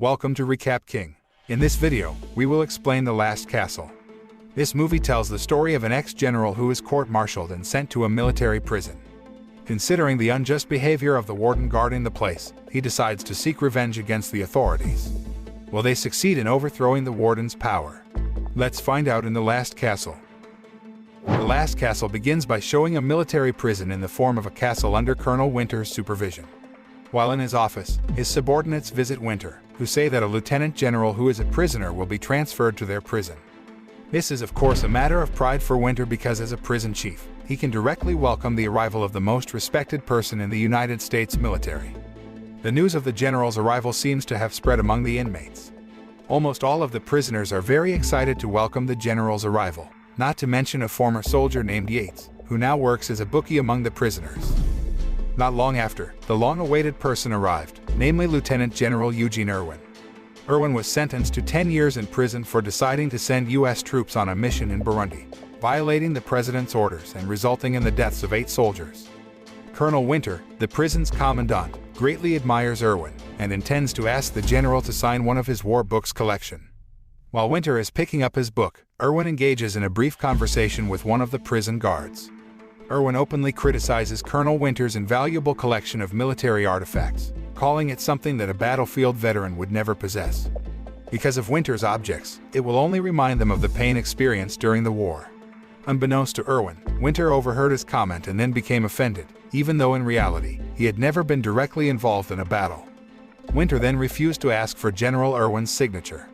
Welcome to Recap King. In this video, we will explain The Last Castle. This movie tells the story of an ex-general who is court-martialed and sent to a military prison. Considering the unjust behavior of the warden guarding the place, he decides to seek revenge against the authorities. Will they succeed in overthrowing the warden's power? Let's find out in The Last Castle. The Last Castle begins by showing a military prison in the form of a castle under Colonel Winter's supervision. While in his office, his subordinates visit Winter, who say that a lieutenant general who is a prisoner will be transferred to their prison. This is of course a matter of pride for Winter because as a prison chief, he can directly welcome the arrival of the most respected person in the United States military. The news of the general's arrival seems to have spread among the inmates. Almost all of the prisoners are very excited to welcome the general's arrival, not to mention a former soldier named Yates, who now works as a bookie among the prisoners. Not long after, the long-awaited person arrived, namely Lieutenant General Eugene Irwin. Irwin was sentenced to 10 years in prison for deciding to send U.S. troops on a mission in Burundi, violating the president's orders and resulting in the deaths of 8 soldiers. Colonel Winter, the prison's commandant, greatly admires Irwin and intends to ask the general to sign one of his war books collection. While Winter is picking up his book, Irwin engages in a brief conversation with one of the prison guards. Irwin openly criticizes Colonel Winter's invaluable collection of military artifacts, calling it something that a battlefield veteran would never possess. Because of Winter's objects, it will only remind them of the pain experienced during the war. Unbeknownst to Irwin, Winter overheard his comment and then became offended, even though in reality, he had never been directly involved in a battle. Winter then refused to ask for General Irwin's signature.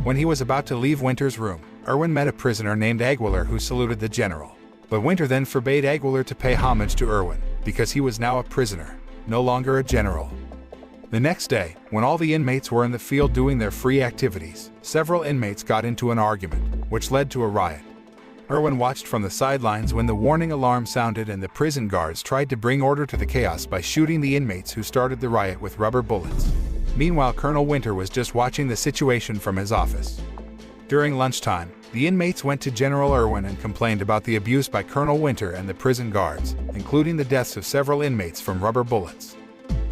When he was about to leave Winter's room, Irwin met a prisoner named Aguilar who saluted the general. But Winter then forbade Aguilar to pay homage to Irwin, because he was now a prisoner, no longer a general. The next day, when all the inmates were in the field doing their free activities, several inmates got into an argument, which led to a riot. Irwin watched from the sidelines when the warning alarm sounded and the prison guards tried to bring order to the chaos by shooting the inmates who started the riot with rubber bullets. Meanwhile, Colonel Winter was just watching the situation from his office. During lunchtime, the inmates went to General Irwin and complained about the abuse by Colonel Winter and the prison guards, including the deaths of several inmates from rubber bullets.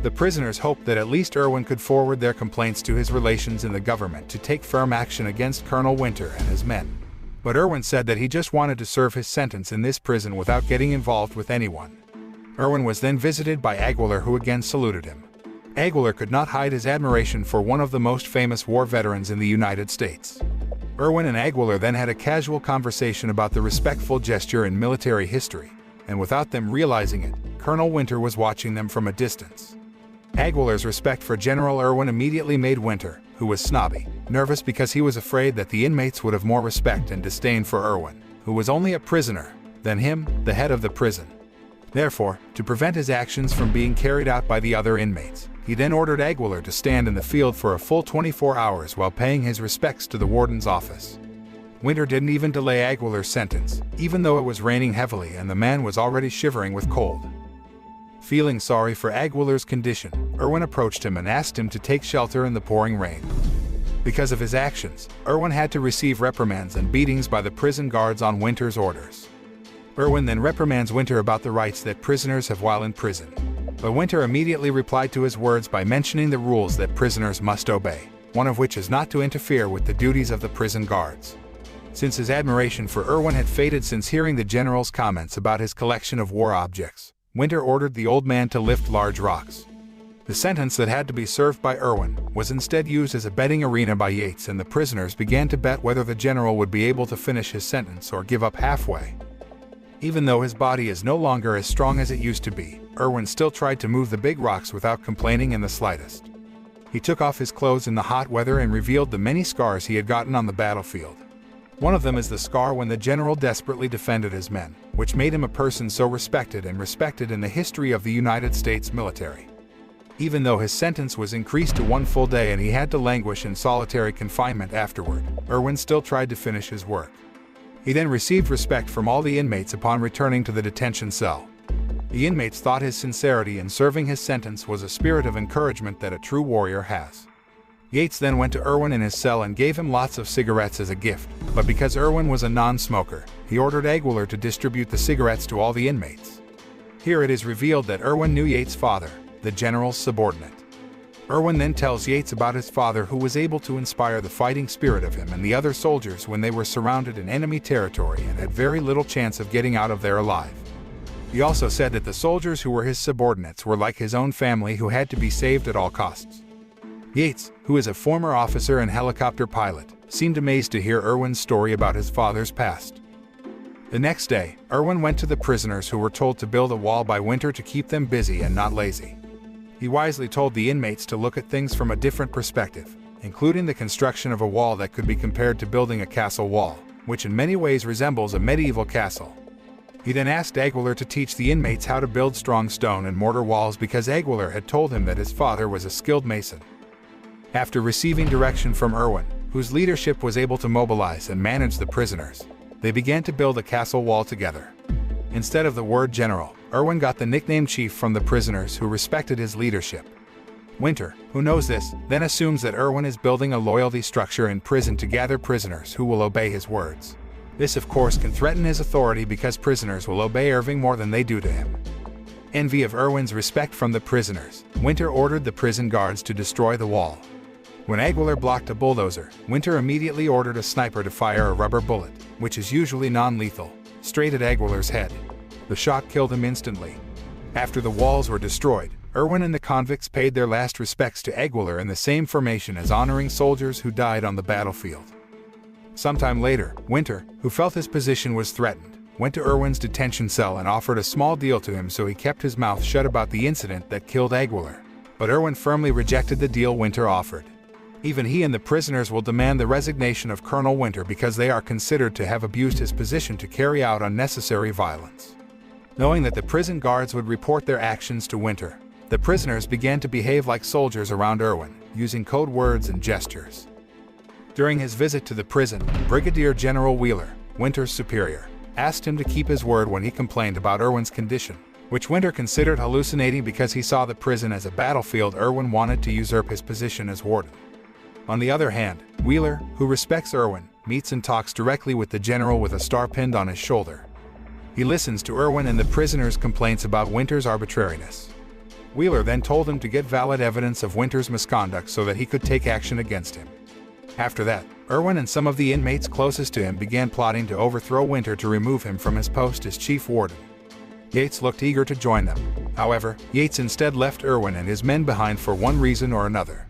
The prisoners hoped that at least Irwin could forward their complaints to his relations in the government to take firm action against Colonel Winter and his men. But Irwin said that he just wanted to serve his sentence in this prison without getting involved with anyone. Irwin was then visited by Aguilar, who again saluted him. Aguilar could not hide his admiration for one of the most famous war veterans in the United States. Irwin and Aguilar then had a casual conversation about the respectful gesture in military history, and without them realizing it, Colonel Winter was watching them from a distance. Aguilar's respect for General Irwin immediately made Winter, who was snobby, nervous because he was afraid that the inmates would have more respect and disdain for Irwin, who was only a prisoner, than him, the head of the prison. Therefore, to prevent his actions from being carried out by the other inmates, he then ordered Aguilar to stand in the field for a full 24 hours while paying his respects to the warden's office. Winter didn't even delay Aguilar's sentence, even though it was raining heavily and the man was already shivering with cold. Feeling sorry for Aguilar's condition, Irwin approached him and asked him to take shelter in the pouring rain. Because of his actions, Irwin had to receive reprimands and beatings by the prison guards on Winter's orders. Irwin then reprimands Winter about the rights that prisoners have while in prison. But Winter immediately replied to his words by mentioning the rules that prisoners must obey, one of which is not to interfere with the duties of the prison guards. Since his admiration for Irwin had faded since hearing the general's comments about his collection of war objects, Winter ordered the old man to lift large rocks. The sentence that had to be served by Irwin was instead used as a betting arena by Yates, and the prisoners began to bet whether the general would be able to finish his sentence or give up halfway. Even though his body is no longer as strong as it used to be, Irwin still tried to move the big rocks without complaining in the slightest. He took off his clothes in the hot weather and revealed the many scars he had gotten on the battlefield. One of them is the scar when the general desperately defended his men, which made him a person so respected in the history of the United States military. Even though his sentence was increased to 1 full day and he had to languish in solitary confinement afterward, Irwin still tried to finish his work. He then received respect from all the inmates upon returning to the detention cell. The inmates thought his sincerity in serving his sentence was a spirit of encouragement that a true warrior has. Yates then went to Irwin in his cell and gave him lots of cigarettes as a gift, but because Irwin was a non-smoker, he ordered Aguilar to distribute the cigarettes to all the inmates. Here it is revealed that Irwin knew Yates' father, the general's subordinate. Irwin then tells Yates about his father, who was able to inspire the fighting spirit of him and the other soldiers when they were surrounded in enemy territory and had very little chance of getting out of there alive. He also said that the soldiers who were his subordinates were like his own family, who had to be saved at all costs. Yates, who is a former officer and helicopter pilot, seemed amazed to hear Irwin's story about his father's past. The next day, Irwin went to the prisoners, who were told to build a wall by Winter to keep them busy and not lazy. He wisely told the inmates to look at things from a different perspective, including the construction of a wall that could be compared to building a castle wall, which in many ways resembles a medieval castle. He then asked Aguilar to teach the inmates how to build strong stone and mortar walls, because Aguilar had told him that his father was a skilled mason. After receiving direction from Irwin, whose leadership was able to mobilize and manage the prisoners, they began to build a castle wall together. Instead of the word general, Irwin got the nickname chief from the prisoners, who respected his leadership. Winter, who knows this, then assumes that Irwin is building a loyalty structure in prison to gather prisoners who will obey his words. This of course can threaten his authority, because prisoners will obey Irving more than they do to him. Envy of Irwin's respect from the prisoners, Winter ordered the prison guards to destroy the wall. When Aguilar blocked a bulldozer, Winter immediately ordered a sniper to fire a rubber bullet, which is usually non-lethal, straight at Aguilar's head. The shot killed him instantly. After the walls were destroyed, Irwin and the convicts paid their last respects to Aguilar in the same formation as honoring soldiers who died on the battlefield. Sometime later, Winter, who felt his position was threatened, went to Irwin's detention cell and offered a small deal to him, so he kept his mouth shut about the incident that killed Aguilar. But Irwin firmly rejected the deal Winter offered. Even he and the prisoners will demand the resignation of Colonel Winter, because they are considered to have abused his position to carry out unnecessary violence. Knowing that the prison guards would report their actions to Winter, the prisoners began to behave like soldiers around Irwin, using code words and gestures. During his visit to the prison, Brigadier General Wheeler, Winter's superior, asked him to keep his word when he complained about Irwin's condition, which Winter considered hallucinating because he saw the prison as a battlefield. Irwin wanted to usurp his position as warden. On the other hand, Wheeler, who respects Irwin, meets and talks directly with the general with a star pinned on his shoulder. He listens to Irwin and the prisoners' complaints about Winter's arbitrariness. Wheeler then told him to get valid evidence of Winter's misconduct so that he could take action against him. After that, Irwin and some of the inmates closest to him began plotting to overthrow Winter to remove him from his post as chief warden. Yates looked eager to join them. However, Yates instead left Irwin and his men behind for one reason or another.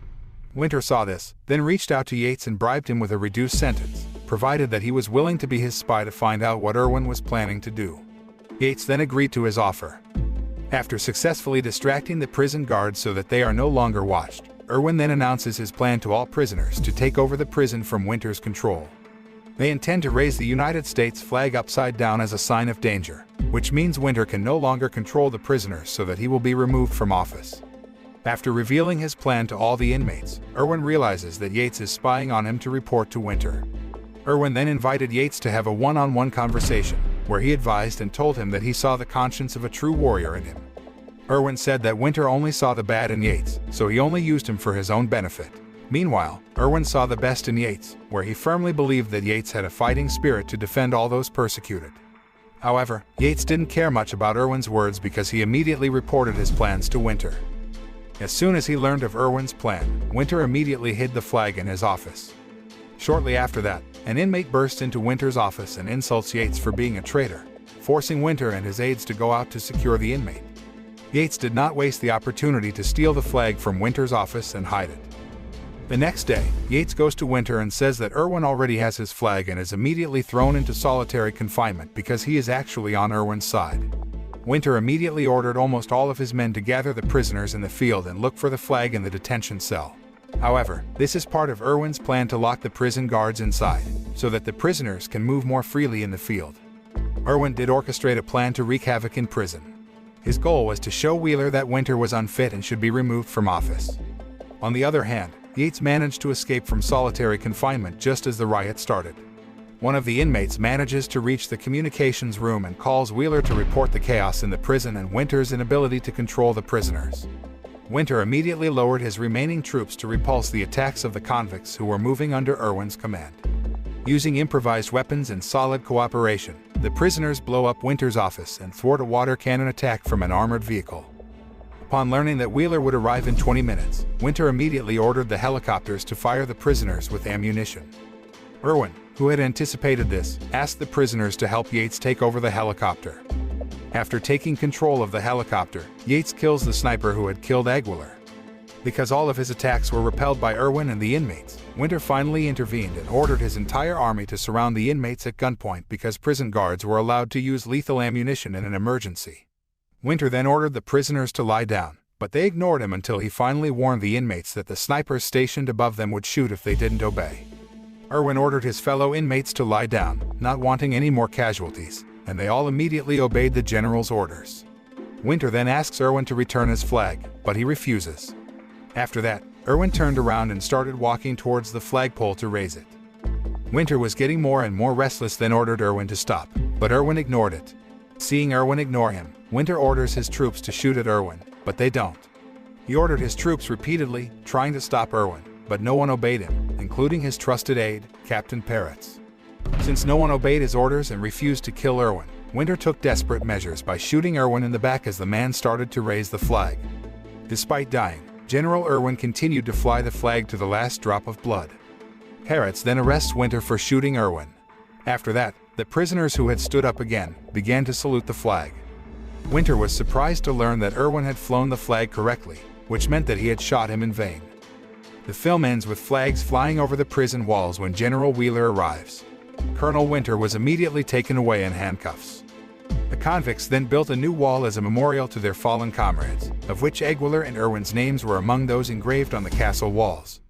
Winter saw this, then reached out to Yates and bribed him with a reduced sentence, provided that he was willing to be his spy to find out what Irwin was planning to do. Yates then agreed to his offer. After successfully distracting the prison guards so that they are no longer watched, Irwin then announces his plan to all prisoners to take over the prison from Winter's control. They intend to raise the United States flag upside down as a sign of danger, which means Winter can no longer control the prisoners, so that he will be removed from office. After revealing his plan to all the inmates, Irwin realizes that Yates is spying on him to report to Winter. Irwin then invited Yates to have a one-on-one conversation, where he advised and told him that he saw the conscience of a true warrior in him. Irwin said that Winter only saw the bad in Yates, so he only used him for his own benefit. Meanwhile, Irwin saw the best in Yates, where he firmly believed that Yates had a fighting spirit to defend all those persecuted. However, Yates didn't care much about Irwin's words, because he immediately reported his plans to Winter. As soon as he learned of Irwin's plan, Winter immediately hid the flag in his office. Shortly after that, an inmate bursts into Winter's office and insults Yates for being a traitor, forcing Winter and his aides to go out to secure the inmate. Yates did not waste the opportunity to steal the flag from Winter's office and hide it. The next day, Yates goes to Winter and says that Irwin already has his flag and is immediately thrown into solitary confinement because he is actually on Irwin's side. Winter immediately ordered almost all of his men to gather the prisoners in the field and look for the flag in the detention cell. However, this is part of Irwin's plan to lock the prison guards inside, so that the prisoners can move more freely in the field. Irwin did orchestrate a plan to wreak havoc in prison. His goal was to show Wheeler that Winter was unfit and should be removed from office. On the other hand, Yates managed to escape from solitary confinement just as the riot started. One of the inmates manages to reach the communications room and calls Wheeler to report the chaos in the prison and Winter's inability to control the prisoners. Winter immediately lowered his remaining troops to repulse the attacks of the convicts who were moving under Irwin's command. Using improvised weapons and solid cooperation, the prisoners blow up Winter's office and thwart a water cannon attack from an armored vehicle. Upon learning that Wheeler would arrive in 20 minutes, Winter immediately ordered the helicopters to fire the prisoners with ammunition. Irwin, who had anticipated this, asked the prisoners to help Yates take over the helicopter. After taking control of the helicopter, Yates kills the sniper who had killed Aguilar. Because all of his attacks were repelled by Irwin and the inmates, Winter finally intervened and ordered his entire army to surround the inmates at gunpoint because prison guards were allowed to use lethal ammunition in an emergency. Winter then ordered the prisoners to lie down, but they ignored him until he finally warned the inmates that the snipers stationed above them would shoot if they didn't obey. Irwin ordered his fellow inmates to lie down, not wanting any more casualties, and they all immediately obeyed the general's orders. Winter then asks Irwin to return his flag, but he refuses. After that, Irwin turned around and started walking towards the flagpole to raise it. Winter was getting more and more restless, then ordered Irwin to stop, but Irwin ignored it. Seeing Irwin ignore him, Winter orders his troops to shoot at Irwin, but they don't. He ordered his troops repeatedly, trying to stop Irwin, but no one obeyed him, including his trusted aide, Captain Peretz. Since no one obeyed his orders and refused to kill Irwin, Winter took desperate measures by shooting Irwin in the back as the man started to raise the flag. Despite dying, General Irwin continued to fly the flag to the last drop of blood. Peretz then arrests Winter for shooting Irwin. After that, the prisoners who had stood up again began to salute the flag. Winter was surprised to learn that Irwin had flown the flag correctly, which meant that he had shot him in vain. The film ends with flags flying over the prison walls when General Wheeler arrives. Colonel Winter was immediately taken away in handcuffs. The convicts then built a new wall as a memorial to their fallen comrades, of which Aguilar and Irwin's names were among those engraved on the castle walls.